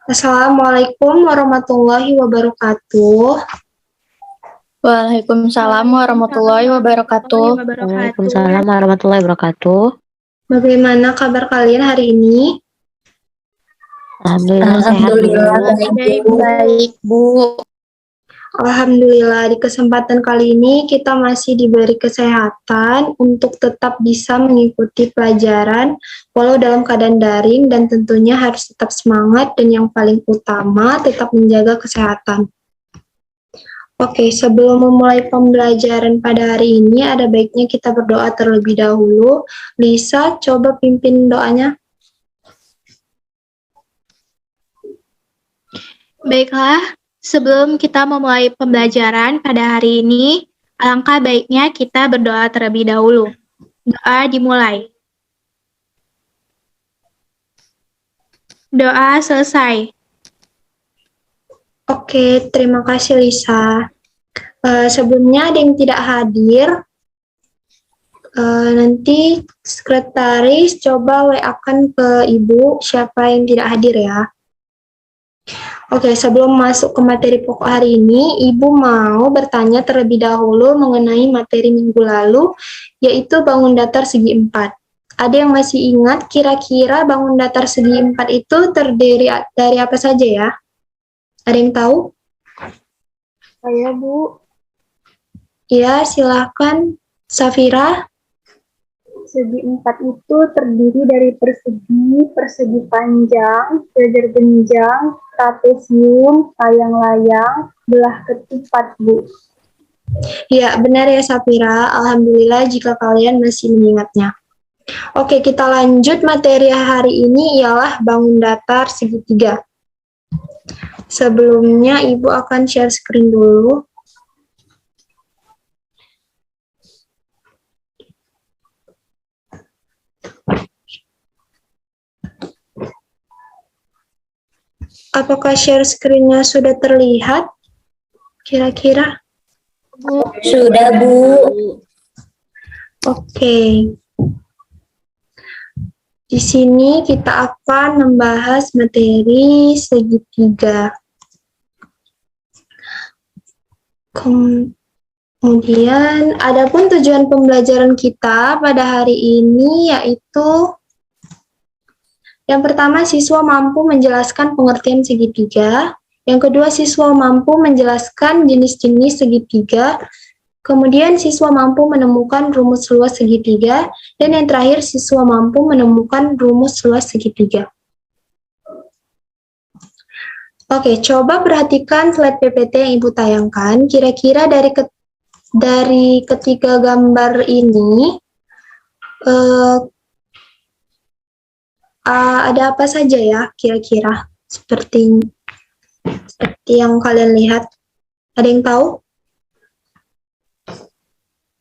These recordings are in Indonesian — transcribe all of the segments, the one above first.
Assalamualaikum warahmatullahi wabarakatuh. Waalaikumsalam warahmatullahi wabarakatuh. Waalaikumsalam warahmatullahi wabarakatuh. Bagaimana kabar kalian hari ini? Alhamdulillah sehat, Bu. Baik, Bu. Alhamdulillah, di kesempatan kali ini kita masih diberi kesehatan untuk tetap bisa mengikuti pelajaran walau dalam keadaan daring, dan tentunya harus tetap semangat dan yang paling utama tetap menjaga kesehatan. Oke, sebelum memulai pembelajaran pada hari ini, ada baiknya kita berdoa terlebih dahulu. Lisa, coba pimpin doanya. Baiklah, sebelum kita memulai pembelajaran pada hari ini, alangkah baiknya kita berdoa terlebih dahulu. Doa dimulai. Doa selesai. Oke, terima kasih Lisa. Sebelumnya ada yang tidak hadir, nanti sekretaris coba WA-kan ke Ibu siapa yang tidak hadir ya. Oke, sebelum masuk ke materi pokok hari ini, Ibu mau bertanya terlebih dahulu mengenai materi minggu lalu, yaitu bangun datar segi 4. Ada yang masih ingat kira-kira bangun datar segi 4 itu terdiri dari apa saja ya? Ada yang tahu? Saya, Bu. Ya, silakan Safira. Segi 4 itu terdiri dari persegi, persegi panjang, jajar genjang, trapesium, layang-layang, belah ketupat, Bu. Ya, benar ya Safira. Alhamdulillah jika kalian masih mengingatnya. Oke, kita lanjut. Materi hari ini ialah bangun datar segitiga. Sebelumnya Ibu akan share screen dulu. Apakah share screen-nya sudah terlihat? Kira-kira? Sudah, Bu. Oke. Di sini kita akan membahas materi segitiga. Kemudian, adapun tujuan pembelajaran kita pada hari ini yaitu yang pertama, siswa mampu menjelaskan pengertian segitiga. Yang kedua, siswa mampu menjelaskan jenis-jenis segitiga. Kemudian, siswa mampu menemukan rumus luas segitiga. Dan yang terakhir, siswa mampu menemukan rumus luas segitiga. Oke, coba perhatikan slide PPT yang Ibu tayangkan. Kira-kira dari ketiga gambar ini, ada apa saja ya kira-kira seperti yang kalian lihat? Ada yang tahu?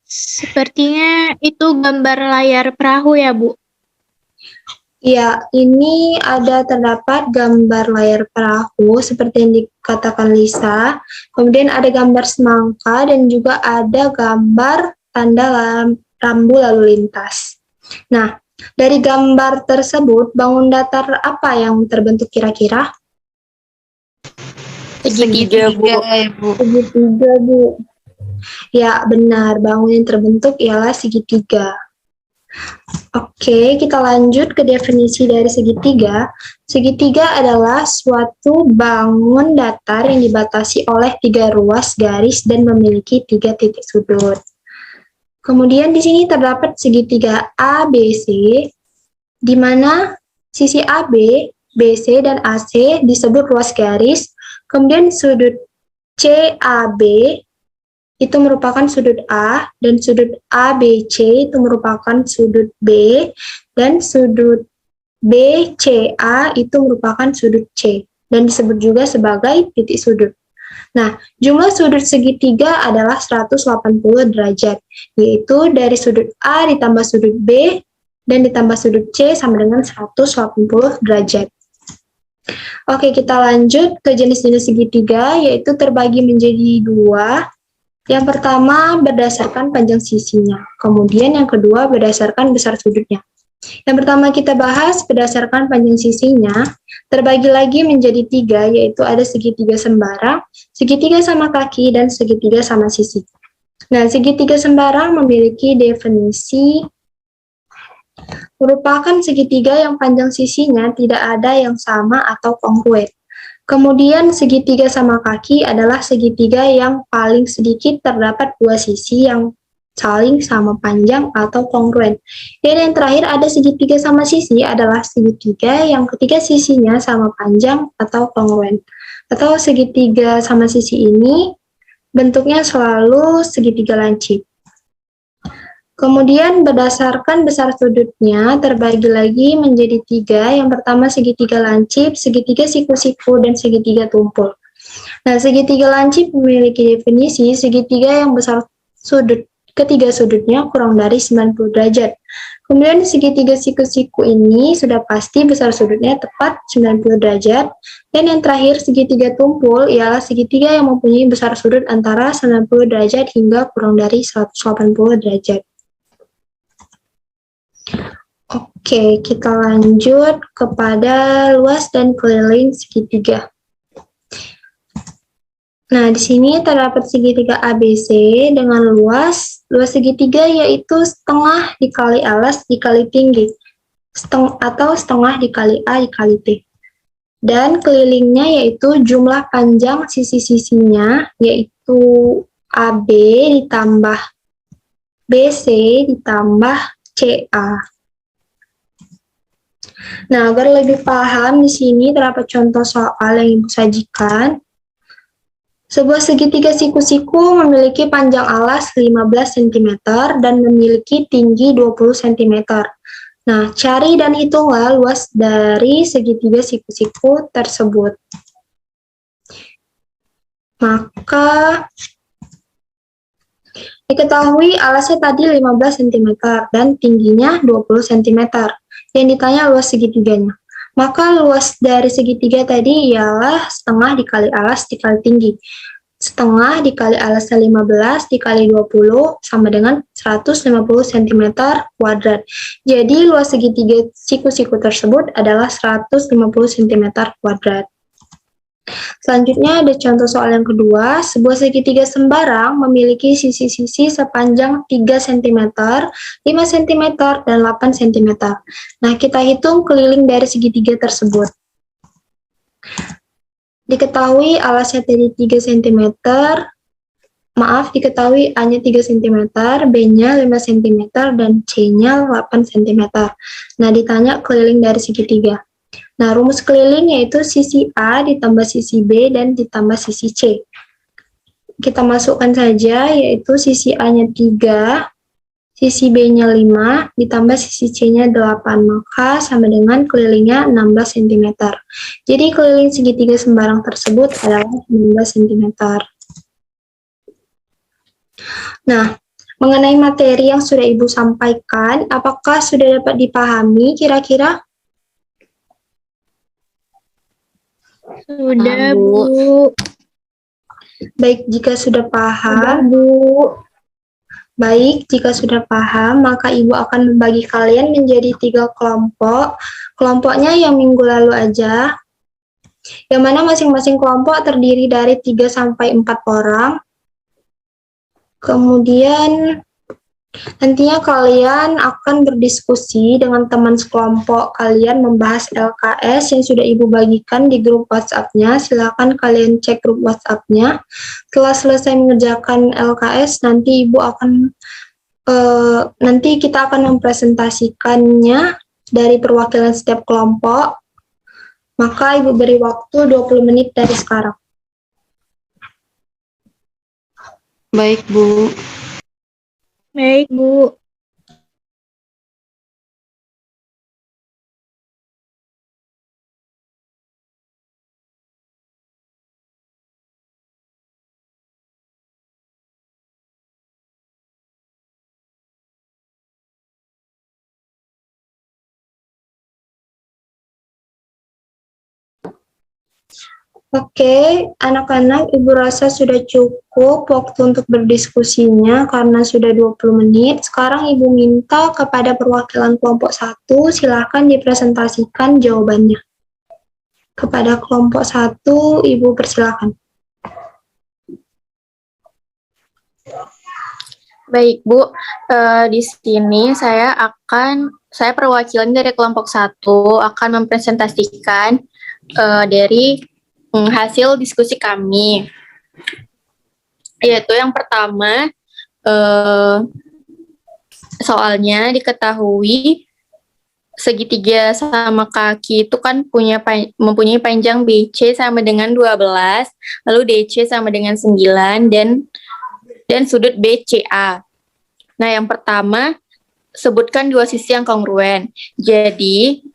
Sepertinya itu gambar layar perahu ya, Bu. Ya, ini terdapat gambar layar perahu seperti yang dikatakan Lisa. Kemudian ada gambar semangka dan juga ada gambar tanda rambu lalu lintas. Nah, dari gambar tersebut, bangun datar apa yang terbentuk kira-kira? Segitiga, Bu. Segitiga, Bu. Ya, benar. Bangun yang terbentuk ialah segitiga. Oke, kita lanjut ke definisi dari segitiga. Segitiga adalah suatu bangun datar yang dibatasi oleh 3 ruas garis dan memiliki 3 titik sudut. Kemudian di sini terdapat segitiga ABC, di mana sisi AB, BC, dan AC disebut ruas garis. Kemudian sudut CAB itu merupakan sudut A, dan sudut ABC itu merupakan sudut B, dan sudut BCA itu merupakan sudut C, dan disebut juga sebagai titik sudut. Nah, jumlah sudut segitiga adalah 180 derajat, yaitu dari sudut A ditambah sudut B, dan ditambah sudut C sama dengan 180 derajat. Oke, kita lanjut ke jenis-jenis segitiga, yaitu terbagi menjadi 2. Yang pertama berdasarkan panjang sisinya, kemudian yang kedua berdasarkan besar sudutnya. Yang pertama kita bahas berdasarkan panjang sisinya, terbagi lagi menjadi 3, yaitu ada segitiga sembarang, segitiga sama kaki, dan segitiga sama sisi. Nah, segitiga sembarang memiliki definisi merupakan segitiga yang panjang sisinya tidak ada yang sama atau kongruen. Kemudian segitiga sama kaki adalah segitiga yang paling sedikit terdapat dua sisi yang saling sama panjang atau kongruen. Dan yang terakhir ada segitiga sama sisi adalah segitiga yang ketiga sisinya sama panjang atau kongruen. Atau segitiga sama sisi ini bentuknya selalu segitiga lancip. Kemudian berdasarkan besar sudutnya terbagi lagi menjadi 3. Yang pertama segitiga lancip, segitiga siku-siku, dan segitiga tumpul. Nah, segitiga lancip memiliki definisi segitiga yang besar sudut ketiga sudutnya kurang dari 90 derajat. Kemudian segitiga siku-siku ini sudah pasti besar sudutnya tepat 90 derajat. Dan yang terakhir segitiga tumpul ialah segitiga yang mempunyai besar sudut antara 90 derajat hingga kurang dari 180 derajat. Oke, kita lanjut kepada luas dan keliling segitiga. Nah, di sini terdapat segitiga ABC dengan luas segitiga yaitu setengah dikali alas dikali tinggi, atau setengah dikali A dikali T. Dan kelilingnya yaitu jumlah panjang sisi-sisinya yaitu AB ditambah BC ditambah CA. Nah, agar lebih paham di sini terdapat contoh soal yang Ibu sajikan. Sebuah segitiga siku-siku memiliki panjang alas 15 cm dan memiliki tinggi 20 cm. Nah, cari dan hitunglah luas dari segitiga siku-siku tersebut. Maka diketahui alasnya tadi 15 cm dan tingginya 20 cm. Yang ditanya luas segitiganya. Maka luas dari segitiga tadi ialah setengah dikali alas dikali tinggi. Setengah dikali alasnya 15 dikali 20 sama dengan 150 cm kuadrat. Jadi luas segitiga siku-siku tersebut adalah 150 cm kuadrat. Selanjutnya ada contoh soal yang kedua. Sebuah segitiga sembarang memiliki sisi-sisi sepanjang 3 cm, 5 cm, dan 8 cm. Nah, kita hitung keliling dari segitiga tersebut. Diketahui alasnya tadi 3 cm, diketahui A-nya 3 cm, B-nya 5 cm, dan C-nya 8 cm. Nah, ditanya keliling dari segitiga. Nah, rumus keliling yaitu sisi A ditambah sisi B dan ditambah sisi C. Kita masukkan saja, yaitu sisi A-nya 3, sisi B-nya 5, ditambah sisi C-nya 8, maka sama dengan kelilingnya 16 cm. Jadi keliling segitiga sembarang tersebut adalah 16 cm. Nah, mengenai materi yang sudah Ibu sampaikan, apakah sudah dapat dipahami kira-kira? Sudah, Bu. Bu. Baik, jika sudah paham, maka Ibu akan membagi kalian menjadi 3 kelompok. Kelompoknya yang minggu lalu aja, yang mana masing-masing kelompok terdiri dari 3 sampai 4 orang. Kemudian nantinya kalian akan berdiskusi dengan teman sekelompok kalian membahas LKS yang sudah Ibu bagikan di grup WhatsApp-nya. Silakan kalian cek grup WhatsApp-nya. Setelah selesai mengerjakan LKS, nanti kita akan mempresentasikannya dari perwakilan setiap kelompok. Maka Ibu beri waktu 20 menit dari sekarang. Baik, Bu. Baik, Bu. Oke, anak-anak, Ibu rasa sudah cukup waktu untuk berdiskusinya karena sudah 20 menit. Sekarang Ibu minta kepada perwakilan kelompok 1, silakan dipresentasikan jawabannya. Kepada kelompok 1, Ibu persilakan. Baik, Bu. Di sini saya perwakilan dari kelompok 1 akan mempresentasikan dari hasil diskusi kami. Yaitu yang pertama, soalnya diketahui segitiga sama kaki itu kan mempunyai panjang BC sama dengan 12, lalu DC sama dengan 9, dan sudut BCA. Nah, yang pertama, sebutkan dua sisi yang kongruen. Jadi,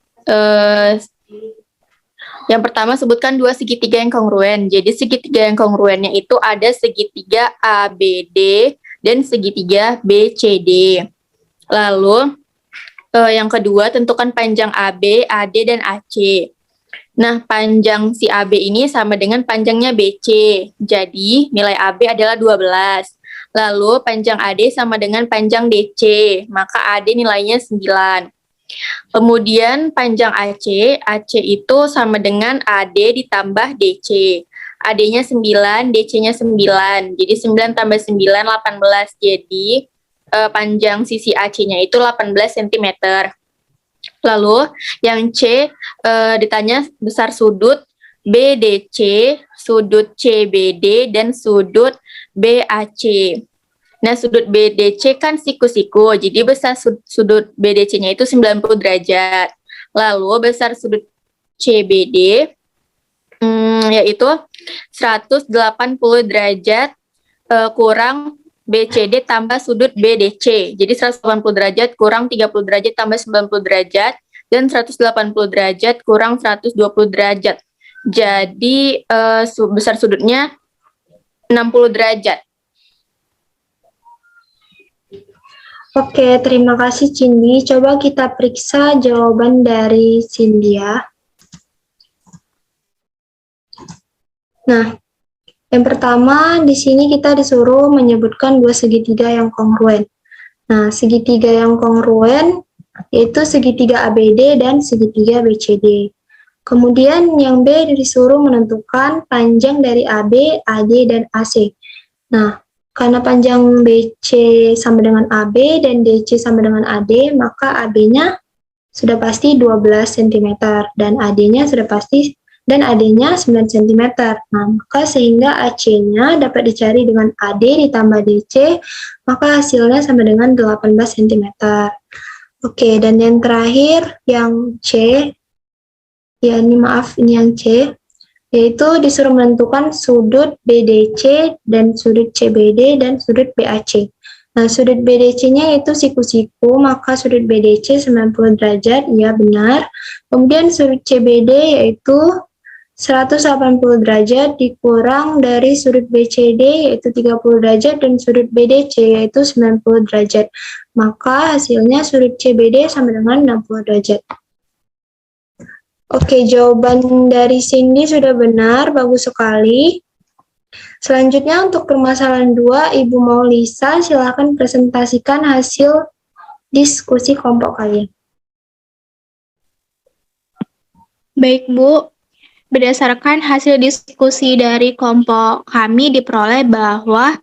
yang pertama, sebutkan dua segitiga yang kongruen. Jadi, segitiga yang kongruennya itu ada segitiga ABD dan segitiga BCD. Lalu, yang kedua, tentukan panjang AB, AD, dan AC. Nah, panjang si AB ini sama dengan panjangnya BC. Jadi, nilai AB adalah 12. Lalu, panjang AD sama dengan panjang DC. Maka AD nilainya 9. Kemudian panjang AC itu sama dengan AD ditambah DC. AD-nya 9, DC-nya 9. Jadi 9 tambah 9, 18. Jadi panjang sisi AC-nya itu 18 cm. Lalu yang C ditanya besar sudut BDC, sudut CBD, dan sudut BAC. Nah, sudut BDC kan siku-siku, jadi besar sudut BDC-nya itu 90 derajat. Lalu besar sudut CBD yaitu 180 derajat kurang BCD tambah sudut BDC. Jadi 180 derajat kurang 30 derajat tambah 90 derajat, dan 180 derajat kurang 120 derajat. Jadi besar sudutnya 60 derajat. Oke, terima kasih Cindy. Coba kita periksa jawaban dari Cindy ya. Nah, yang pertama di sini kita disuruh menyebutkan dua segitiga yang kongruen. Nah, segitiga yang kongruen yaitu segitiga ABD dan segitiga BCD. Kemudian yang B disuruh menentukan panjang dari AB, AD, dan AC. Nah, karena panjang BC sama dengan AB dan DC sama dengan AD, maka AB-nya sudah pasti 12 cm dan AD-nya sudah pasti 9 cm. Nah, maka sehingga AC-nya dapat dicari dengan AD ditambah DC, maka hasilnya sama dengan 18 cm. Oke, dan yang terakhir yang C, ya ini maaf, ini yang C, yaitu disuruh menentukan sudut BDC dan sudut CBD dan sudut BAC. Nah, sudut BDC-nya yaitu siku-siku, maka sudut BDC 90 derajat, ya benar. Kemudian sudut CBD yaitu 180 derajat dikurang dari sudut BCD yaitu 30 derajat dan sudut BDC yaitu 90 derajat. Maka hasilnya sudut CBD sama dengan 60 derajat. Oke, jawaban dari Cindy sudah benar, bagus sekali. Selanjutnya untuk permasalahan 2, Ibu Maulisa, silakan presentasikan hasil diskusi kelompok kalian. Baik, Bu. Berdasarkan hasil diskusi dari kelompok kami diperoleh bahwa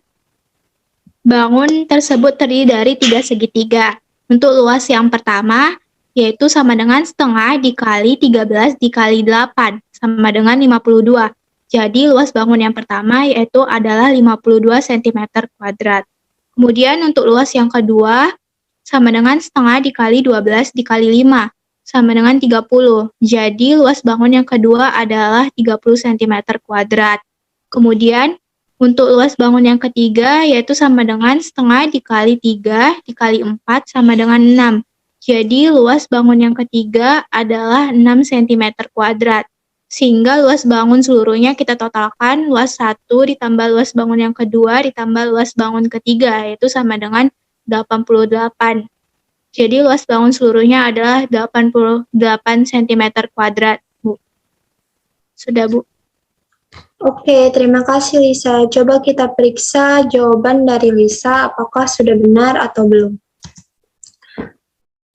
bangun tersebut terdiri dari 3 segitiga. Untuk luas yang pertama, yaitu sama dengan setengah dikali 13 dikali 8, sama dengan 52. Jadi luas bangun yang pertama yaitu adalah 52 cm². Kemudian untuk luas yang kedua, sama dengan setengah dikali 12 dikali 5, sama dengan 30. Jadi luas bangun yang kedua adalah 30 cm². Kemudian untuk luas bangun yang ketiga yaitu sama dengan setengah dikali 3 dikali 4 sama dengan 6. Jadi luas bangun yang ketiga adalah 6 cm². Sehingga luas bangun seluruhnya kita totalkan luas 1 ditambah luas bangun yang kedua ditambah luas bangun ketiga yaitu sama dengan 88. Jadi luas bangun seluruhnya adalah 88 cm², Bu. Sudah, Bu. Oke, terima kasih Lisa. Coba kita periksa jawaban dari Lisa, apakah sudah benar atau belum.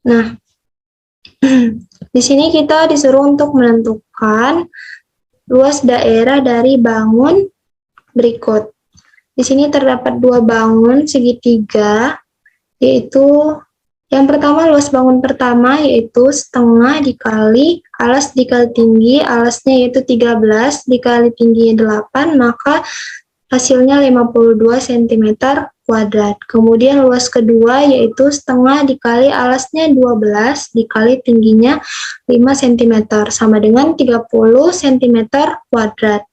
Nah, di sini kita disuruh untuk menentukan luas daerah dari bangun berikut. Di sini terdapat dua bangun segitiga, yaitu yang pertama luas bangun pertama yaitu setengah dikali alas dikali tinggi, alasnya yaitu 13 dikali tingginya 8, maka hasilnya 52 cm kuadrat. Kemudian luas kedua yaitu setengah dikali alasnya 12 dikali tingginya 5 cm, sama dengan 30 cm kuadrat.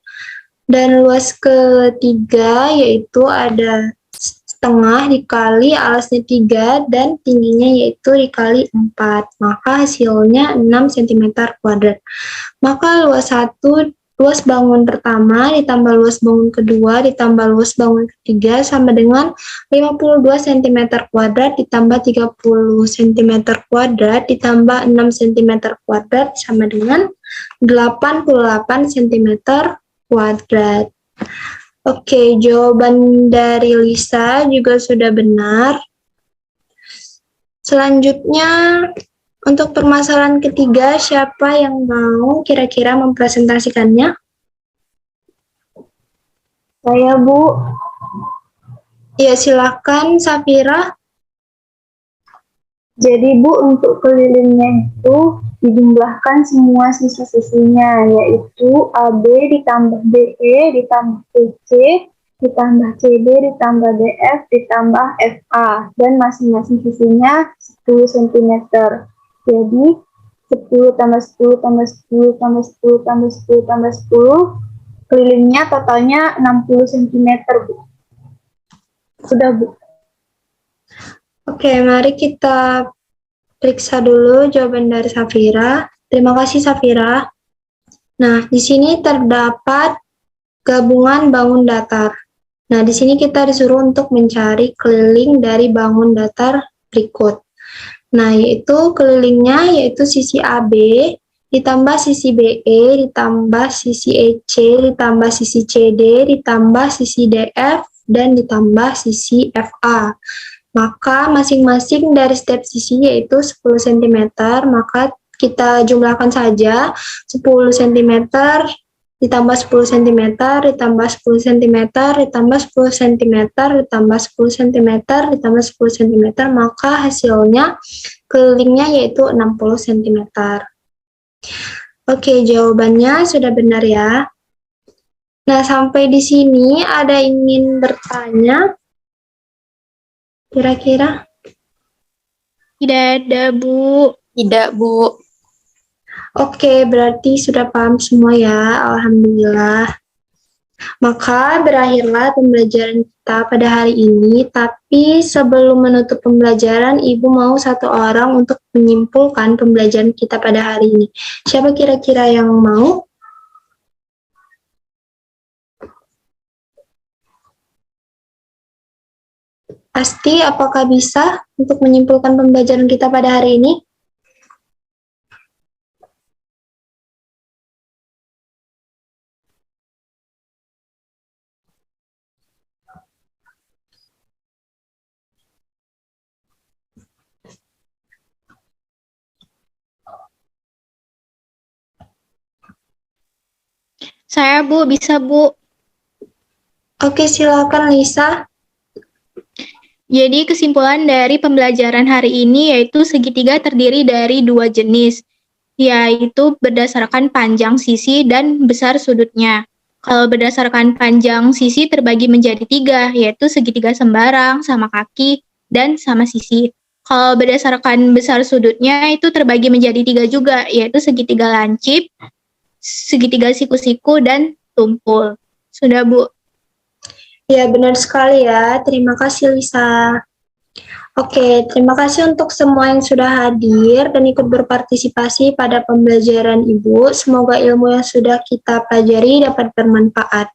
Dan luas ketiga yaitu ada setengah dikali alasnya 3 dan tingginya yaitu dikali 4, maka hasilnya 6 cm kuadrat. Maka luas bangun pertama ditambah luas bangun kedua ditambah luas bangun ketiga sama dengan 52 cm kuadrat ditambah 30 cm kuadrat ditambah 6 cm kuadrat sama dengan 88 cm kuadrat. Oke, jawaban dari Lisa juga sudah benar. Selanjutnya, untuk permasalahan ketiga, siapa yang mau kira-kira mempresentasikannya? Saya, Bu. Ya, silakan Safira. Jadi, Bu, untuk kelilingnya itu dijumlahkan semua sisi-sisinya, yaitu AB ditambah BE ditambah PC ditambah CD ditambah DF ditambah FA, dan masing-masing sisinya 10 cm. Jadi 10 tambah 10 tambah 10 tambah 10 tambah 10 tambah 10, kelilingnya totalnya 60 cm, Bu. Sudah, Bu. Oke, mari kita periksa dulu jawaban dari Safira. Terima kasih Safira. Nah, di sini terdapat gabungan bangun datar. Nah, di sini kita disuruh untuk mencari keliling dari bangun datar berikut. Nah, yaitu kelilingnya yaitu sisi AB ditambah sisi BE ditambah sisi EC ditambah sisi CD ditambah sisi DF dan ditambah sisi FA. Maka masing-masing dari setiap sisi yaitu 10 cm, maka kita jumlahkan saja 10 cm ditambah 10 cm ditambah 10 cm ditambah 10 cm ditambah 10 cm ditambah 10 cm, maka hasilnya kelilingnya yaitu 60 cm. Oke, jawabannya sudah benar ya. Nah, sampai di sini ada ingin bertanya? Kira-kira? Tidak ada, Bu. Tidak, Bu. Oke, berarti sudah paham semua ya, alhamdulillah. Maka berakhirlah pembelajaran kita pada hari ini, tapi sebelum menutup pembelajaran, Ibu mau satu orang untuk menyimpulkan pembelajaran kita pada hari ini. Siapa kira-kira yang mau? Pasti, apakah bisa untuk menyimpulkan pembelajaran kita pada hari ini? Saya, Bu, bisa, Bu. Oke, silakan Lisa. Jadi kesimpulan dari pembelajaran hari ini yaitu segitiga terdiri dari dua jenis, yaitu berdasarkan panjang sisi dan besar sudutnya. Kalau berdasarkan panjang sisi terbagi menjadi tiga, yaitu segitiga sembarang, sama kaki, dan sama sisi. Kalau berdasarkan besar sudutnya itu terbagi menjadi tiga juga, yaitu segitiga lancip, segitiga siku-siku, dan tumpul. Sudah, Bu. Ya, benar sekali ya. Terima kasih, Lisa. Oke, terima kasih untuk semua yang sudah hadir dan ikut berpartisipasi pada pembelajaran Ibu. Semoga ilmu yang sudah kita pelajari dapat bermanfaat.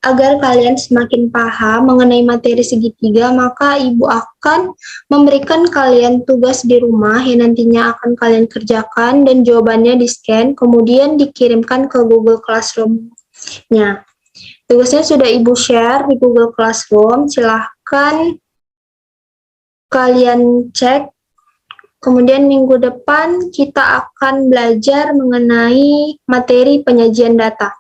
Agar kalian semakin paham mengenai materi segitiga, maka Ibu akan memberikan kalian tugas di rumah yang nantinya akan kalian kerjakan dan jawabannya di-scan, kemudian dikirimkan ke Google Classroom Nah, tugasnya sudah Ibu share di Google Classroom. Silahkan kalian cek. Kemudian minggu depan kita akan belajar mengenai materi penyajian data.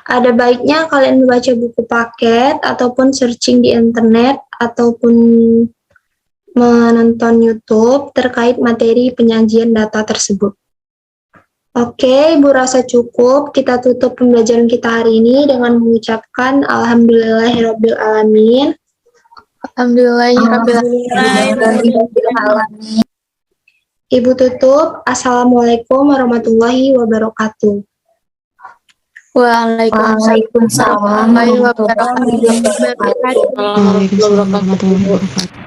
Ada baiknya kalian membaca buku paket ataupun searching di internet ataupun menonton YouTube terkait materi penyajian data tersebut. Oke, Ibu rasa cukup. Kita tutup pembelajaran kita hari ini dengan mengucapkan Alhamdulillahirrabbilalamin. Alhamdulillahirrabbilalamin. Ibu tutup. Assalamualaikum warahmatullahi wabarakatuh. Waalaikumsalam warahmatullahi wabarakatuh. Waalaikumsalam warahmatullahi wabarakatuh.